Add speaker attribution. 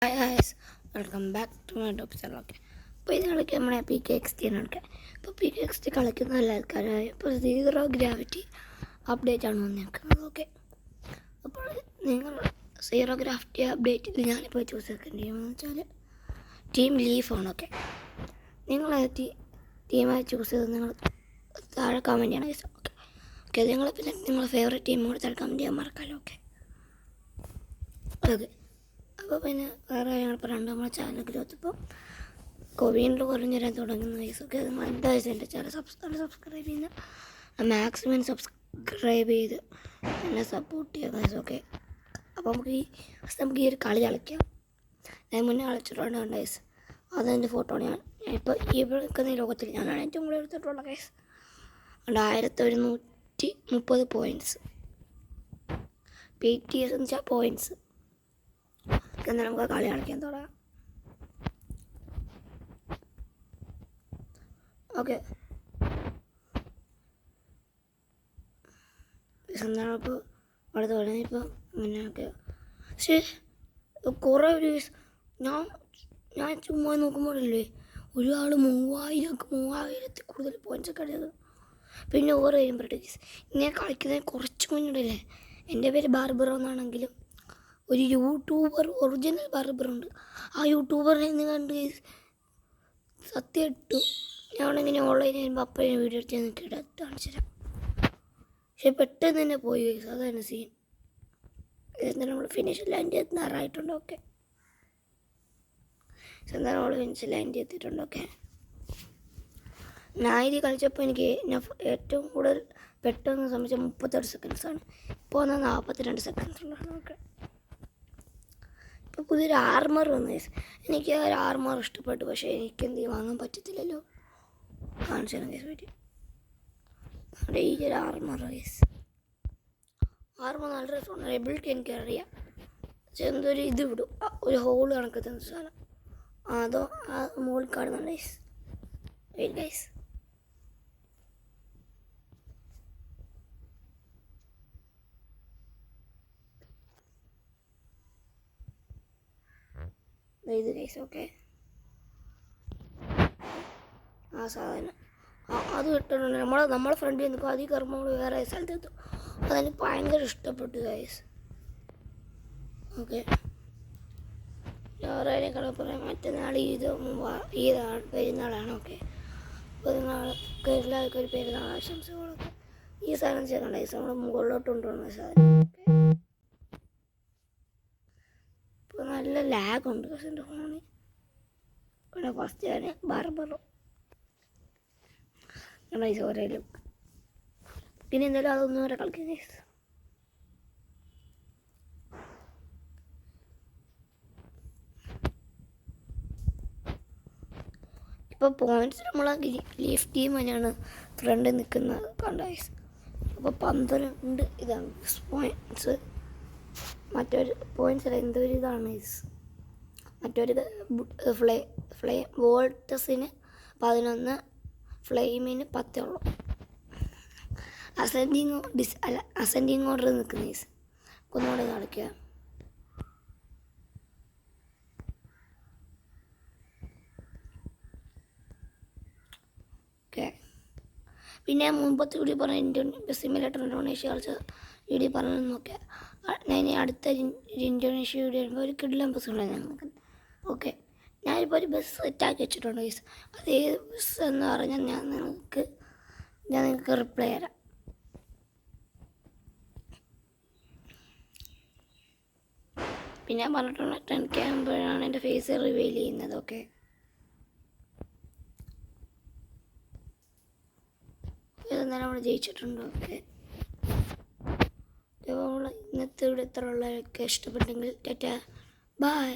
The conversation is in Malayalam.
Speaker 1: Hi guys, welcome back to my YouTube channel. അപ്പോൾ ഇത് കളിക്കുക നമ്മളെ PKXD ആണ് കളിക്കുക. ഇപ്പോൾ PKXD കളിക്കുന്ന എല്ലാ ആൾക്കാരായി ഇപ്പോൾ 0 ഗ്രാവിറ്റി അപ്ഡേറ്റ് ആണ് വന്നിരിക്കുന്നത്. ഓക്കെ, അപ്പോൾ നിങ്ങൾ 0 ഗ്രാവിറ്റി അപ്ഡേറ്റിൽ ഞാനിപ്പോൾ ചൂസ് ചെയ്തിരിക്കുന്ന ടീമെന്ന് വെച്ചാൽ ടീം ലീഫാണ്. ഓക്കെ, നിങ്ങൾ ടീമായി ചൂസ് ചെയ്ത് നിങ്ങൾ താഴെ കമൻറ്റ് ചെയ്യണം ഗൈസ്. ഓക്കെ ഓക്കെ നിങ്ങൾ പിന്നെ നിങ്ങളുടെ ഫേവറേറ്റ് ടീം കൂടെ താഴെ കമൻറ്റ് ചെയ്യാൻ മറക്കാമല്ലോ. ഓക്കെ ഓക്കെ അപ്പോൾ പിന്നെ വേറെ കാര്യങ്ങൾ പറയാണ്ട് നമ്മുടെ ചാനൽ ഗ്രോത്ത് ഇപ്പോൾ വീണ്ടും കുറഞ്ഞു തരാൻ തുടങ്ങുന്ന വയസ്സൊക്കെ നിങ്ങൾ എന്തായാലും എൻ്റെ ചാനൽ സബ്സ്ക്രൈബ് ചെയ്യുന്ന മാക്സിമം സബ്സ്ക്രൈബ് ചെയ്ത് എന്നെ സപ്പോർട്ട് ചെയ്യുക ഗൈസ്. ഓക്കെ, അപ്പോൾ നമുക്ക് ഈ ഒരു കളി കളിക്കാം. ഞാൻ മുന്നേ കളിച്ചിട്ടുണ്ട് ഗൈസ്, അതെൻ്റെ ഫോട്ടോ ഞാൻ ഇപ്പോൾ ഈ നിൽക്കുന്ന ലോകത്തിൽ ഞാനാണ് ഏറ്റവും കൂടുതൽ എടുത്തിട്ടുള്ള ഗൈസ്. 1130 പോയിൻറ്റ്സ് PTS എന്ന് വെച്ചാൽ പോയിൻറ്റ്സ്. എന്നാൽ നമുക്ക് കളി കളിക്കാൻ തുടങ്ങാം. ഓക്കെ, എന്താണ് ഇപ്പോൾ അവിടെ തുടങ്ങി ഇപ്പോൾ അങ്ങനെയൊക്കെ. പക്ഷേ കുറേ ഒരു ഞാൻ ചുമ്മാ നോക്കുമ്പോഴല്ലേ ഒരാൾ 3000 കൂടുതൽ പോയിൻറ്റ്സ് ഒക്കെ അടിച്ചത്. പിന്നെ ഓരോ കഴിയുമ്പോഴേ ഇങ്ങനെ കളിക്കുന്നതിന് കുറച്ച് മുന്നിടല്ലേ. എൻ്റെ പേര് ബാർബറോ എന്നാണെങ്കിലും ഒരു യൂട്യൂബർ ഒറിജിനൽ ബാർബറുണ്ട്. ആ യൂട്യൂബറിനെ ഇന്ന് കണ്ട് സത്യം ഇട്ടു. ഞാനിങ്ങനെ ഓൺലൈൻ ചെയ്യുമ്പോൾ അപ്പോഴേ വീഡിയോ എടുത്ത് എനിക്ക് കാണിച്ചു തരാം. പക്ഷെ പെട്ടെന്ന് തന്നെ പോയി ഗൈസ്, അതാണ് സീൻ. എന്നിട്ട് നമ്മൾ ഫിനിഷ് ലാൻഡ് എത്താറായിട്ടുണ്ട്. ഓക്കെ, എന്താ നമ്മൾ ഫിനിഷ് ലാൻഡ് എത്തിയിട്ടുണ്ട്. ഓക്കെ, ഞാൻ ഇത് കളിച്ചപ്പോൾ എനിക്ക് ഏറ്റവും കൂടുതൽ പെട്ടെന്ന് സംബന്ധിച്ച 38 സെക്കൻഡ്സാണ്. ഇപ്പോൾ വന്നാൽ 42 സെക്കൻഡ്സുള്ളതാണ്. ഓക്കെ, ഇപ്പോൾ പുതിയൊരു ആർമർ വന്നു ഗൈസ്. എനിക്ക് ആ ഒരു ആർമർ ഇഷ്ടപ്പെട്ടു, പക്ഷേ എനിക്ക് എന്തെങ്കിലും വാങ്ങാൻ പറ്റത്തില്ലല്ലോ. കാണിച്ചു തരാം ഗൈസ് പറ്റി അവിടെ ഈ ഒരു ആർമർ ഗൈസ്. ആർമർ നല്ല രസമാണ്. എബിലിറ്റി എനിക്കറിയാം. പക്ഷെ എന്തൊരു ഇത് വിടും, ഒരു ഹോൾ കണക്കത്തുന്ന സാധനം അതോ ആ മുകളിൽ കാണുന്നുണ്ട് ഗൈസ്. വെയിറ്റ് ഗൈസ്, ഇത് ഗൈസ്. ഓക്കെ, ആ സാധനം അത് ഇട്ടിട്ടുണ്ട്. നമ്മളെ ഫ്രണ്ടിൽ നിൽക്കും, അതിൽ കയറുമ്പോൾ നമ്മൾ വേറെ സ്ഥലത്തെത്തും. അതെനിക്ക് ഭയങ്കര ഇഷ്ടപ്പെട്ടു ഗൈസ്. ഓക്കെ, വേറെ പറയാം. മറ്റന്നാൾ ഈദാണ്, പെരുന്നാളാണ്. ഓക്കെ, അപ്പോൾ നിങ്ങൾക്ക് എല്ലാവർക്കും ഒരു പെരുന്നാൾ ആശംസകളൊക്കെ. ഈ സാധനം ചെയ്യണം ഗൈസ്, നമ്മൾ മുകളിലോട്ട് കൊണ്ടുപോകുന്ന സാധനം. ഓക്കെ, ഇപ്പോൾ നല്ല ലാഗുണ്ട് പക്ഷെ എൻ്റെ ഫോണിൽ. ഇവിടെ ഫസ്റ്റ് ഞാൻ ബാർബറോ ഗൈസ് ഓരോ ലുക്ക്. പിന്നെ എന്തായാലും അതൊന്നും വരെ കളിക്കാം ഗൈസ്. ഇപ്പോൾ പോയിൻറ്റ്സ് നമ്മൾ ലീഫ് ടീം തന്നെയാണ് ഫ്രണ്ടിൽ നിൽക്കുന്നത് കണ്ട ഗൈസ്. അപ്പോൾ 12 ഇതാണ് പോയിൻറ്റ്സ്. മറ്റൊരു പോയിൻറ്റ്സ് അല്ല, എന്തൊരു ഇതാണ് ഗൈസ്. മറ്റൊരു വോൾട്ടസിന് 11, ഫ്ലെയിമിന് 10 ഉള്ളു. അസെൻഡിങ് ഓർഡർ നിൽക്കുന്ന ഗൈസ്. ഒന്നുകൂടെ കളിക്കുക. ഓക്കെ, പിന്നെ മുമ്പത്തെ വീഡിയോ പറഞ്ഞ സിമുലേറ്റർ ഇന്തോനേഷ്യ കളിച്ച വീഡിയോ പറഞ്ഞു നോക്കിയാൽ ഞാൻ അടുത്ത ഇന്തോനേഷ്യ വീഡിയോ വരുമ്പോൾ ഒരു കിടിലൻ ബസ് ഉണ്ടായി ഞങ്ങൾക്ക്. ഓക്കെ, ഞാനിപ്പോൾ ഒരു ബസ് സെറ്റാക്കി വെച്ചിട്ടുണ്ട് ഗൈസ്. അത് ഏത് ബസ് എന്ന് പറഞ്ഞാൽ ഞാൻ നിങ്ങൾക്ക് റിപ്ലൈ തരാം. പിന്നെ ഞാൻ പറഞ്ഞിട്ടുണ്ട് 10K ആകുമ്പോഴാണ് എൻ്റെ ഫേസ് റിവീൽ ചെയ്യുന്നത്. ഓക്കെ, ഇതെന്നാലും നമ്മൾ ജയിച്ചിട്ടുണ്ട്. ഓക്കെ, ഇന്നത്തെ ഇവിടെ ഇത്ര ഉള്ളവരൊക്കെ ഇഷ്ടപ്പെട്ടെങ്കിൽ ടാറ്റാ ബൈ.